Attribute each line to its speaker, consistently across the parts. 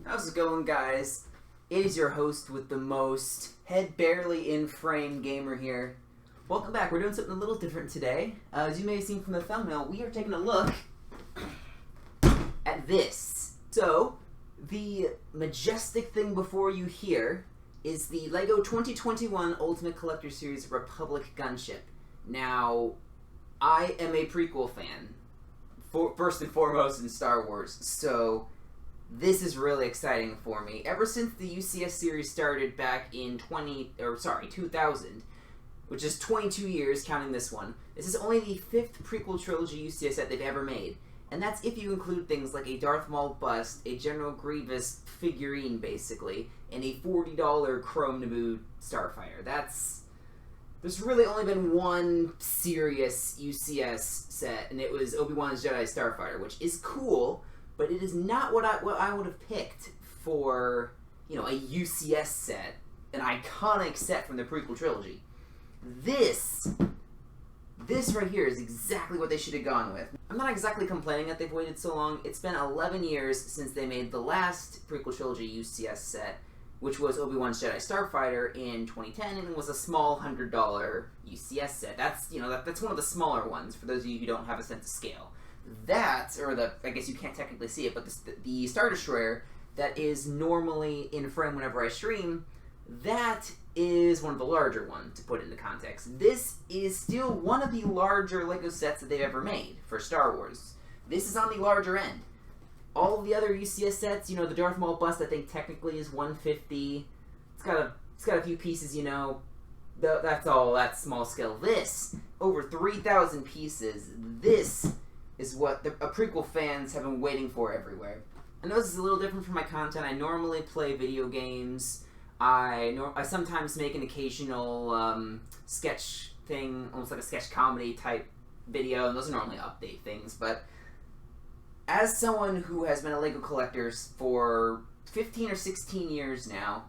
Speaker 1: How's it going, guys? It is your host with the most, head barely in frame gamer here. Welcome back. We're doing something a little different today. As you may have seen from the thumbnail, we are taking a look at this. So, the majestic thing before you here is the LEGO 2021 Ultimate Collector Series Republic Gunship. Now, I am a prequel fan, first and foremost in Star Wars, so this is really exciting for me. Ever since the UCS series started back in 2000, which is 22 years counting this one, this is only the 5th prequel trilogy UCS set they've ever made. And that's if you include things like a Darth Maul bust, a General Grievous figurine, basically, and a $40 Chrome Naboo Starfighter. There's really only been one serious UCS set, and it was Obi-Wan's Jedi Starfighter, which is cool, but it is not what I would have picked for, a UCS set, an iconic set from the prequel trilogy. This right here is exactly what they should have gone with. I'm not exactly complaining that they've waited so long. It's been 11 years since they made the last prequel trilogy UCS set, which was Obi-Wan's Jedi Starfighter in 2010, and it was a small $100 UCS set. That's one of the smaller ones for those of you who don't have a sense of scale. I guess you can't technically see it, but the Star Destroyer that is normally in frame whenever I stream, that is one of the larger ones, to put it into context. This is still one of the larger LEGO sets that they've ever made for Star Wars. This is on the larger end. All of the other UCS sets, the Darth Maul bust, I think technically is $150. It's got a few pieces, that's all, that's small scale. This, over 3,000 pieces. This is what prequel fans have been waiting for everywhere. I know this is a little different from my content. I normally play video games. I sometimes make an occasional sketch thing, almost like a sketch comedy type video, and those are normally update things, but as someone who has been a LEGO collector for 15 or 16 years now,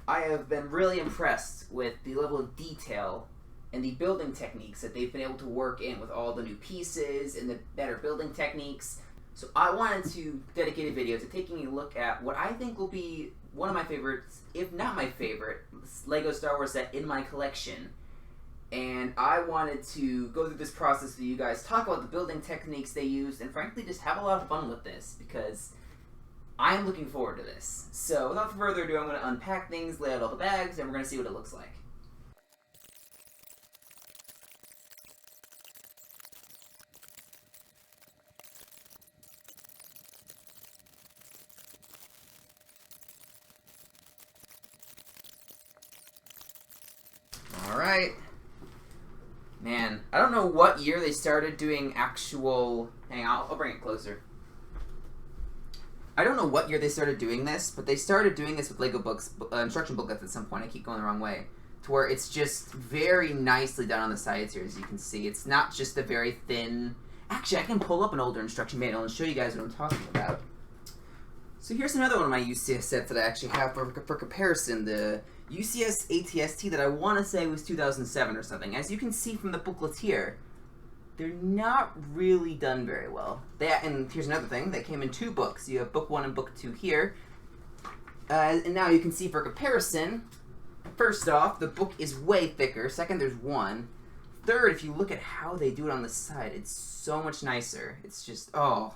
Speaker 1: I have been really impressed with the level of detail and the building techniques that they've been able to work in with all the new pieces and the better building techniques. So I wanted to dedicate a video to taking a look at what I think will be one of my favorites, if not my favorite, LEGO Star Wars set in my collection. And I wanted to go through this process with you guys, talk about the building techniques they used, and frankly just have a lot of fun with this, because I'm looking forward to this. So without further ado, I'm going to unpack things, lay out all the bags, and we're going to see what it looks like. Alright. Man, I don't know what year they started doing actual... Hang on, I'll bring it closer. I don't know what year they started doing this, but they started doing this with LEGO books, instruction booklets at some point. I keep going the wrong way. To where it's just very nicely done on the sides here, as you can see. It's not just a very thin... Actually, I can pull up an older instruction manual and show you guys what I'm talking about. So here's another one of my UCS sets that I actually have for comparison. The UCS ATST that I want to say was 2007 or something. As you can see from the booklets here, they're not really done very well. And here's another thing. They came in 2 books. You have book 1 and book 2 here. And now you can see for comparison, first off, the book is way thicker. Second, there's 1. Third, if you look at how they do it on the side, it's so much nicer. It's just, oh...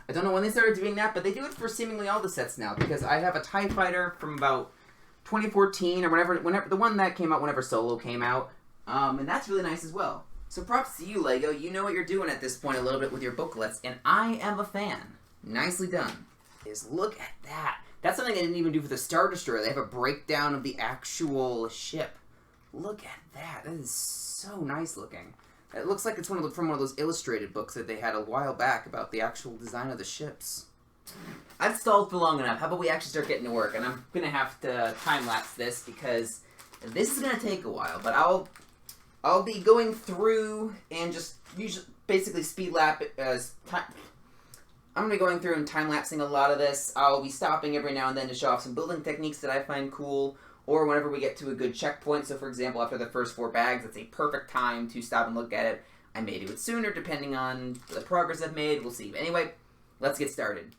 Speaker 1: I don't know when they started doing that, but they do it for seemingly all the sets now, because I have a TIE Fighter from about 2014 or whenever the one that came out whenever Solo came out, and that's really nice as well. So props to you, LEGO. You know what you're doing at this point a little bit with your booklets, and I am a fan. Nicely done. Look at that. That's something they didn't even do for the Star Destroyer. They have a breakdown of the actual ship. Look at that. That is so nice looking. It looks like it's from one of those illustrated books that they had a while back about the actual design of the ships. I've stalled for long enough. How about we actually start getting to work? And I'm going to have to time-lapse this because this is going to take a while. But I'll be going through and just basically speed lap it as time. I'm going to be going through and time-lapsing a lot of this. I'll be stopping every now and then to show off some building techniques that I find cool, or whenever we get to a good checkpoint. So for example, after the first 4 bags, it's a perfect time to stop and look at it. I may do it sooner, depending on the progress I've made. We'll see. But anyway, let's get started.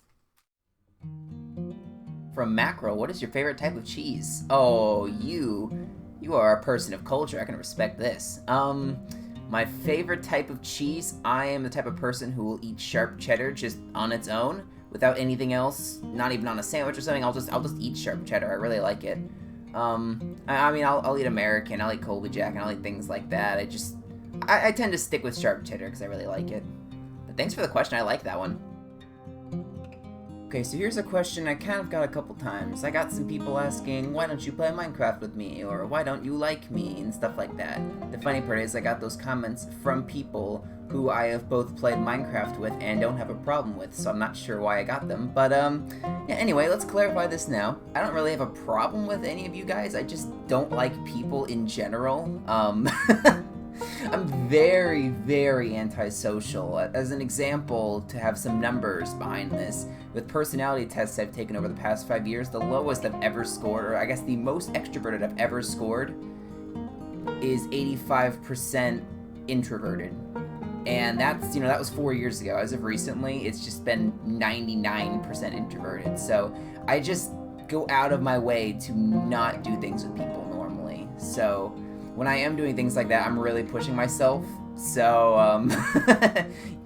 Speaker 1: From Macro, what is your favorite type of cheese? Oh, you are a person of culture. I can respect this. My favorite type of cheese, I am the type of person who will eat sharp cheddar just on its own, without anything else, not even on a sandwich or something. I'll just eat sharp cheddar. I really like it. I mean, I'll eat American, I'll eat Colby Jack, and I'll eat things like that. I tend to stick with sharp cheddar because I really like it. But thanks for the question, I like that one. Okay, so here's a question I kind of got a couple times. I got some people asking, why don't you play Minecraft with me? Or why don't you like me? And stuff like that. The funny part is I got those comments from people who I have both played Minecraft with and don't have a problem with, so I'm not sure why I got them. But, yeah, anyway, let's clarify this now. I don't really have a problem with any of you guys, I just don't like people in general. I'm very, very antisocial. As an example, to have some numbers behind this, with personality tests I've taken over the past 5 years, the lowest I've ever scored, or I guess the most extroverted I've ever scored, is 85% introverted. And that's, that was 4 years ago. As of recently, it's just been 99% introverted. So I just go out of my way to not do things with people normally. So when I am doing things like that, I'm really pushing myself. So,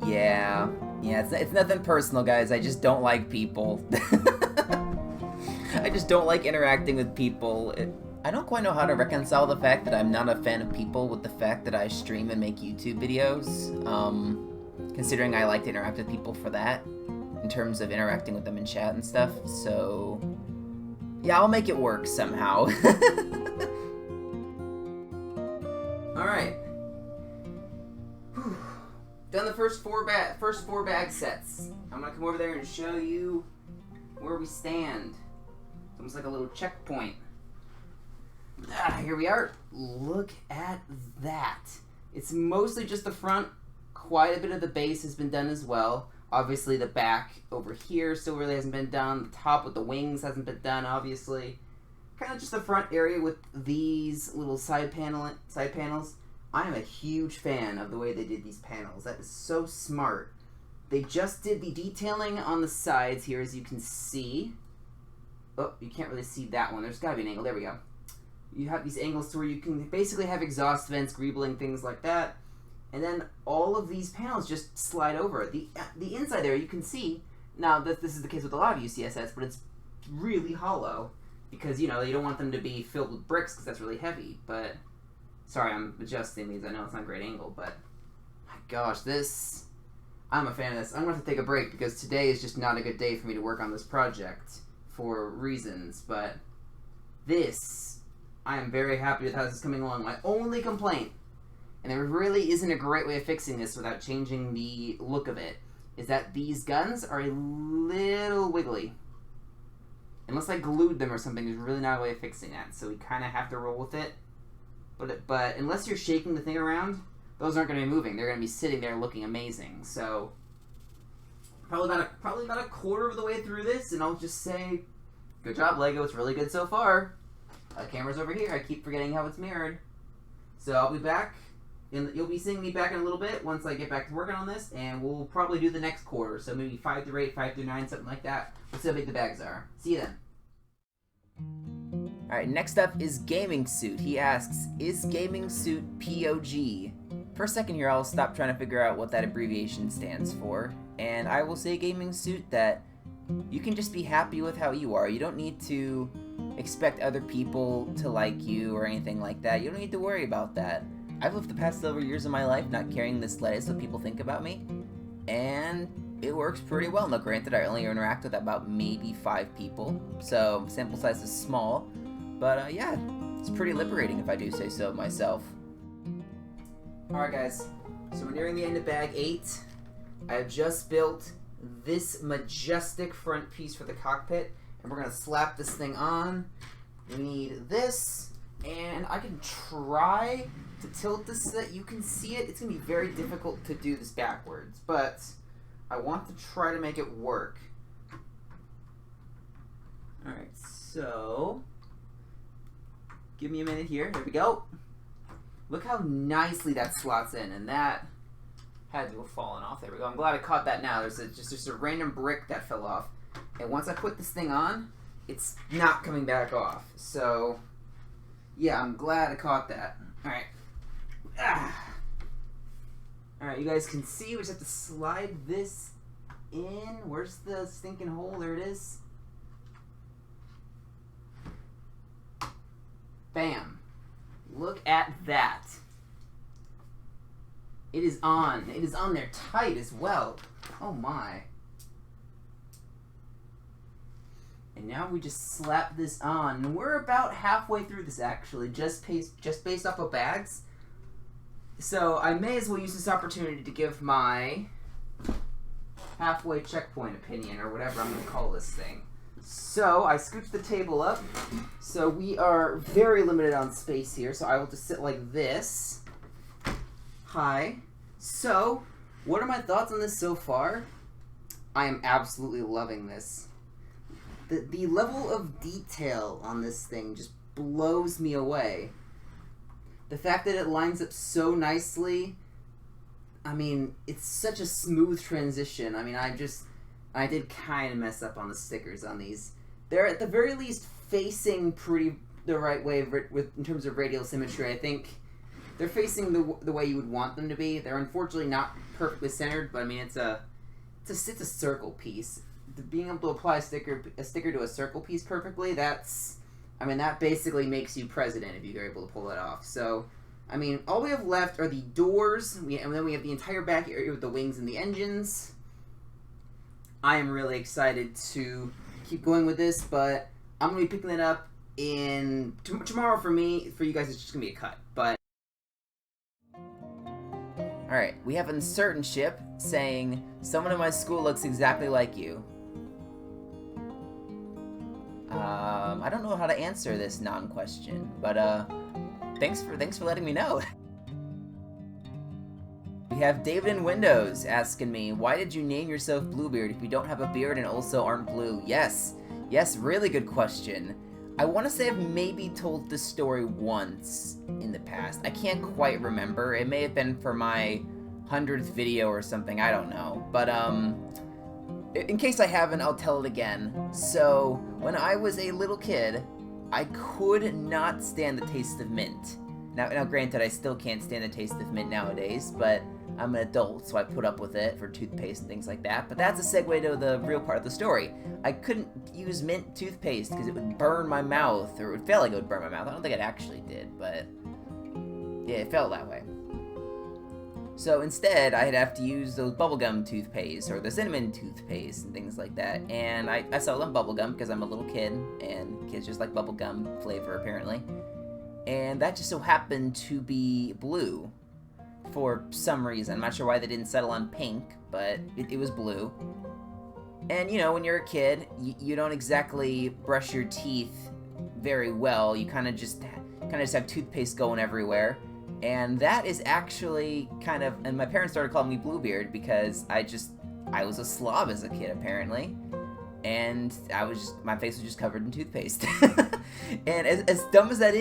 Speaker 1: yeah, it's nothing personal, guys. I just don't like people. I just don't like interacting with people. I don't quite know how to reconcile the fact that I'm not a fan of people with the fact that I stream and make YouTube videos, considering I like to interact with people for that, in terms of interacting with them in chat and stuff. So, yeah, I'll make it work somehow. Alright. Done the first four bag sets. I'm gonna come over there and show you where we stand. It's almost like a little checkpoint. Here we are. Look at that. It's mostly just the front. Quite a bit of the base has been done as well. Obviously the back over here still really hasn't been done. The top with the wings hasn't been done, obviously. Kind of just the front area with these little side panels. I am a huge fan of the way they did these panels. That is so smart. They just did the detailing on the sides here, as you can see. Oh, you can't really see that one. There's got to be an angle. There we go. You have these angles to where you can basically have exhaust vents, greebling, things like that. And then all of these panels just slide over. The inside there, you can see, now this is the case with a lot of UCS sets, but it's really hollow. Because, you don't want them to be filled with bricks because that's really heavy. But, sorry, I'm adjusting these. I know it's not a great angle, but my gosh, I'm a fan of this. I'm going to have to take a break because today is just not a good day for me to work on this project for reasons. But I am very happy with how this is coming along. My only complaint, and there really isn't a great way of fixing this without changing the look of it, is that these guns are a little wiggly. Unless I glued them or something, there's really not a way of fixing that. So we kind of have to roll with it. But unless you're shaking the thing around, those aren't going to be moving. They're going to be sitting there looking amazing. So probably about a quarter of the way through this, and I'll just say, good job, Lego. It's really good so far. Camera's over here. I keep forgetting how it's mirrored. So I'll be back. You'll be seeing me back in a little bit once I get back to working on this, and we'll probably do the next quarter. So maybe 5 through 8, 5 through 9, something like that. Let's see how big the bags are. See you then. Alright, next up is Gaming Suit. He asks, is Gaming Suit POG? For a second here, I'll stop trying to figure out what that abbreviation stands for, and I will say, Gaming Suit, that you can just be happy with how you are. You don't need to expect other people to like you or anything like that. You don't need to worry about that. I've lived the past several years of my life not carrying this lettuce what people think about me, and it works pretty well. Now, granted, I only interact with about maybe 5 people, so sample size is small, but yeah, it's pretty liberating if I do say so myself. Alright guys, so we're nearing the end of bag 8. I have just built this majestic front piece for the cockpit, and we're going to slap this thing on. We need this, and I can try to tilt this so that you can see it. It's going to be very difficult to do this backwards, but I want to try to make it work. Alright, so give me a minute here. There we go. Look how nicely that slots in, and that had to have fallen off. There we go. I'm glad I caught that now. There's just a random brick that fell off. And once I put this thing on, it's not coming back off. So, yeah, I'm glad I caught that. Alright. Alright, you guys can see, we just have to slide this in. Where's the stinking hole? There it is. Bam. Look at that. It is on. It is on there tight as well. Oh my. And now we just slap this on. And we're about halfway through this actually, just based off of bags. So I may as well use this opportunity to give my halfway checkpoint opinion, or whatever I'm going to call this thing. So I scooched the table up. So we are very limited on space here, so I will just sit like this. Hi. So, what are my thoughts on this so far? I am absolutely loving this. The level of detail on this thing just blows me away. The fact that it lines up so nicely, I mean, it's such a smooth transition. I mean, I did kind of mess up on the stickers on these. They're at the very least facing the right way in terms of radial symmetry. I think they're facing the way you would want them to be. They're unfortunately not perfectly centered, but I mean, it's a circle piece. Being able to apply a sticker to a circle piece perfectly, that basically makes you president if you're able to pull that off. So, I mean, all we have left are the doors, and then we have the entire back area with the wings and the engines. I am really excited to keep going with this, but I'm going to be picking it up in tomorrow for me. For you guys, it's just going to be a cut. But alright, we have a certain ship saying, someone in my school looks exactly like you. I don't know how to answer this non-question, but thanks for letting me know. We have David in Windows asking me, why did you name yourself Bluebeard if you don't have a beard and also aren't blue? Yes, really good question. I want to say I've maybe told this story once in the past. I can't quite remember. It may have been for my 100th video or something, I don't know. But, in case I haven't, I'll tell it again. So, when I was a little kid, I could not stand the taste of mint. Now granted, I still can't stand the taste of mint nowadays, but I'm an adult, so I put up with it for toothpaste and things like that. But that's a segue to the real part of the story. I couldn't use mint toothpaste because it would burn my mouth, or it would feel like it would burn my mouth. I don't think it actually did, but yeah, it felt that way. So instead, I'd have to use those bubblegum toothpaste, or the cinnamon toothpaste, and things like that. And I sell them bubblegum because I'm a little kid, and kids just like bubblegum flavor, apparently. And that just so happened to be blue for some reason. I'm not sure why they didn't settle on pink, but it was blue. And, you know, when you're a kid, you don't exactly brush your teeth very well. You kind of just have toothpaste going everywhere. And that is actually and my parents started calling me Bluebeard because I was a slob as a kid, apparently. And my face was just covered in toothpaste. And as dumb as that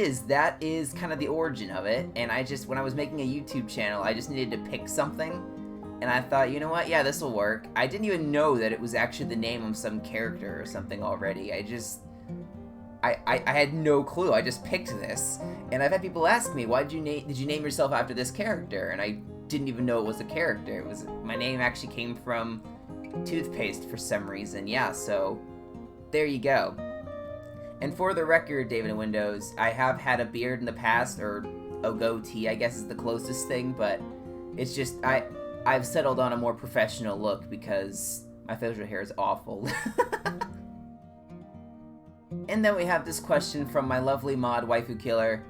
Speaker 1: is kind of the origin of it. And when I was making a YouTube channel, I just needed to pick something. And I thought, you know what, yeah, this will work. I didn't even know that it was actually the name of some character or something already. I had no clue. I just picked this. And I've had people ask me, did you name yourself after this character? And I didn't even know it was a character. My name actually came from toothpaste for some reason. Yeah, so there you go. And for the record, David in Windows, I have had a beard in the past, or a goatee, I guess is the closest thing, but it's just, I've settled on a more professional look because my facial hair is awful. And then we have this question from my lovely mod, Waifu Killer.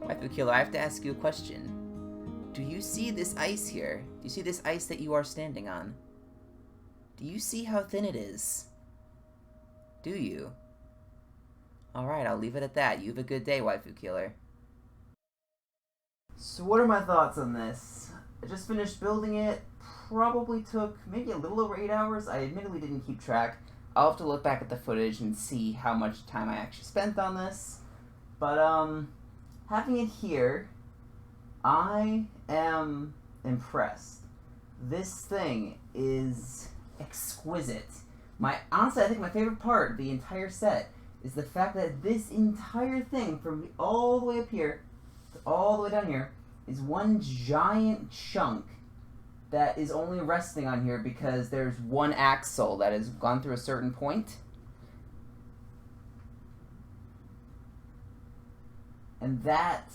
Speaker 1: Waifu Killer, I have to ask you a question. Do you see this ice here? Do you see this ice that you are standing on? Do you see how thin it is? Do you? Alright, I'll leave it at that. You have a good day, Waifu Killer. So what are my thoughts on this? I just finished building it. Probably took maybe a little over 8 hours. I admittedly didn't keep track. I'll have to look back at the footage and see how much time I actually spent on this. But, having it here, I am impressed. This thing is exquisite. Honestly, I think my favorite part of the entire set is the fact that this entire thing, from all the way up here to all the way down here, is one giant chunk that is only resting on here because there's one axle that has gone through a certain point. And that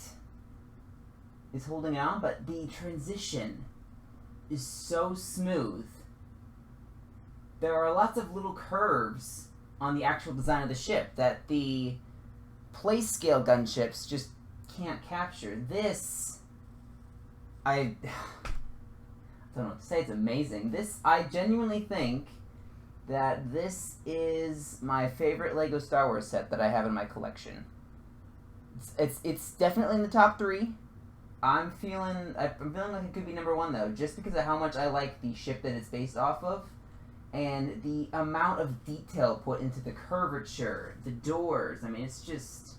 Speaker 1: is holding it on, but the transition is so smooth. There are lots of little curves on the actual design of the ship that the play scale gunships just can't capture. This, I don't know what to say, it's amazing. I genuinely think that this is my favorite LEGO Star Wars set that I have in my collection. It's definitely in the top 3. I'm feeling like it could be number 1 though, just because of how much I like the ship that it's based off of, and the amount of detail put into the curvature, the doors. I mean, it's just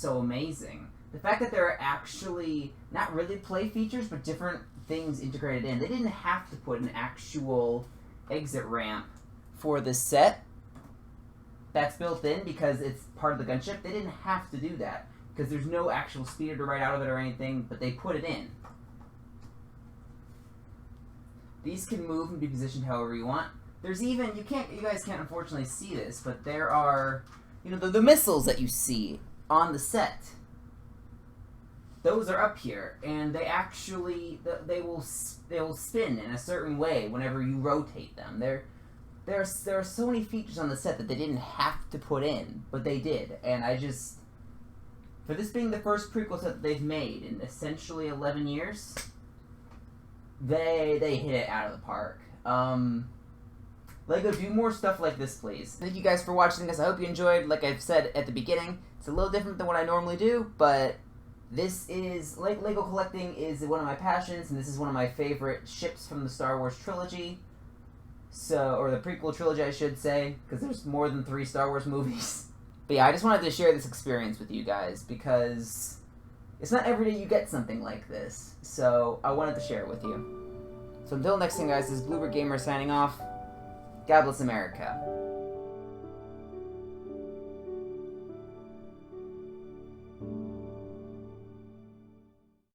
Speaker 1: so amazing. The fact that there are actually not really play features, but different things integrated in. They didn't have to put an actual exit ramp for this set. That's built in because it's part of the gunship. They didn't have to do that because there's no actual speeder to write out of it or anything, but they put it in. These can move and be positioned however you want. There's even, you guys can't unfortunately see this, but there are, the missiles that you see on the set. Those are up here, and they actually, they will spin in a certain way whenever you rotate them. There are so many features on the set that they didn't have to put in, but they did. And for this being the first prequel set that they've made in essentially 11 years, they hit it out of the park. LEGO, do more stuff like this, please. Thank you guys for watching this. I hope you enjoyed. Like I've said at the beginning, it's a little different than what I normally do, but this is, LEGO collecting is one of my passions, and this is one of my favorite ships from the Star Wars trilogy. Or the prequel trilogy, I should say, because there's more than 3 Star Wars movies. But yeah, I just wanted to share this experience with you guys, because it's not every day you get something like this. So I wanted to share it with you. So until next time, guys, this is Bluebird Gamer signing off. God bless America.